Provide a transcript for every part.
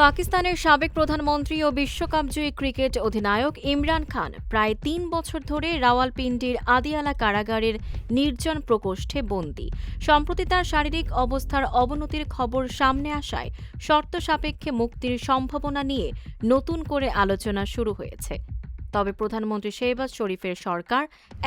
পাকিস্তানের সাবেক প্রধানমন্ত্রী ও বিশ্বকাপজয়ী ক্রিকেট অধিনায়ক ইমরান খান প্রায় ৩ বছর ধরে রাওয়ালপিন্ডির আদিয়ালা কারাগারের নির্জন প্রকোষ্ঠে বন্দী। সম্প্রতি তার শারীরিক অবস্থার অবনতির খবর সামনে আসায় শর্ত সাপেক্ষে মুক্তির সম্ভাবনা নিয়ে নতুন করে আলোচনা শুরু হয়েছে। তবে প্রধানমন্ত্রী শেহবাজ শরীফের সরকার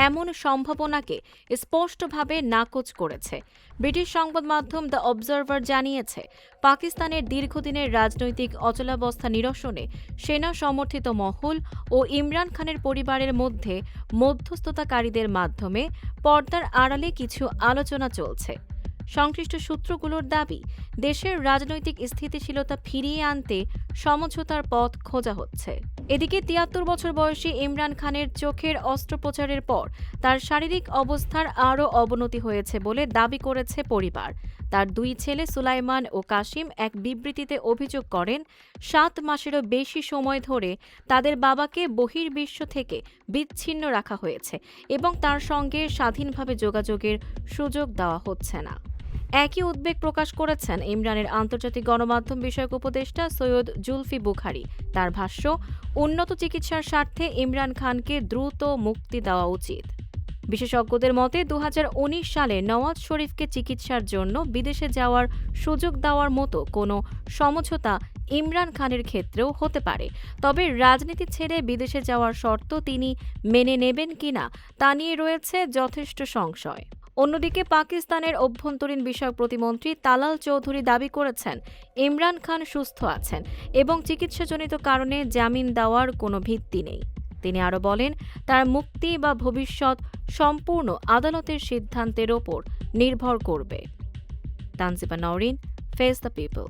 এমন সম্ভাবনাকে স্পষ্টভাবে নাকচ করেছে। ব্রিটিশ সংবাদ মাধ্যম দ্য অবজারভার জানিয়েছে, পাকিস্তানের দীর্ঘদিনের রাজনৈতিক অচলাবস্থা নিরসনে সেনা সমর্থিত মহল ও ইমরান খানের পরিবারের মধ্যে মধ্যস্থতাকারীদের মাধ্যমে পর্দার আড়ালে কিছু আলোচনা চলছে। সংশ্লিষ্ট সূত্রগুলোর দাবি, দেশের রাজনৈতিক স্থিতিশীলতা ফিরিয়ে আনতে সমঝোতার পথ খোঁজা হচ্ছে। এদিকে ৭৩ বছর বয়সী ইমরান খানের চোখের অস্ত্রোপচারের পর তার শারীরিক অবস্থার আরও অবনতি হয়েছে বলে দাবি করেছে পরিবার। তার দুই ছেলে সুলাইমান ও কাশিম এক বিবৃতিতে অভিযোগ করেন, ৭ মাসেরও বেশি সময় ধরে তাদের বাবাকে বহির্বিশ্ব থেকে বিচ্ছিন্ন রাখা হয়েছে এবং তার সঙ্গে স্বাধীনভাবে যোগাযোগের সুযোগ দেওয়া হচ্ছে না। একই উদ্বেগ প্রকাশ করেছেন ইমরানের আন্তর্জাতিক গণমাধ্যম বিষয়ক উপদেষ্টা সৈয়দ জুলফি বুখারী। তার ভাষ্য, উন্নত চিকিৎসার স্বার্থে ইমরান খানকে দ্রুত মুক্তি দেওয়া উচিত। বিশেষজ্ঞদের মতে ২০১৯ সালে নওয়াজ শরীফকে চিকিৎসার জন্য বিদেশে যাওয়ার সুযোগ দেওয়ার মতো কোনো সমঝোতা ইমরান খানের ক্ষেত্রেও হতে পারে। তবে রাজনীতি ছেড়ে বিদেশে যাওয়ার শর্ত তিনি মেনে নেবেন কিনা তা নিয়ে রয়েছে যথেষ্ট সংশয়। অন্যদিকে পাকিস্তানের অভ্যন্তরীণ বিষয়ক প্রতিমন্ত্রী তালাল চৌধুরী দাবি করেছেন, ইমরান খান সুস্থ আছেন এবং চিকিৎসাজনিত কারণে জামিন দেওয়ার কোনো ভিত্তি নেই। তিনি আরও বলেন, তার মুক্তি বা ভবিষ্যৎ সম্পূর্ণ আদালতের সিদ্ধান্তের ওপর নির্ভর করবে। Tanjiba Nowrin, face the people.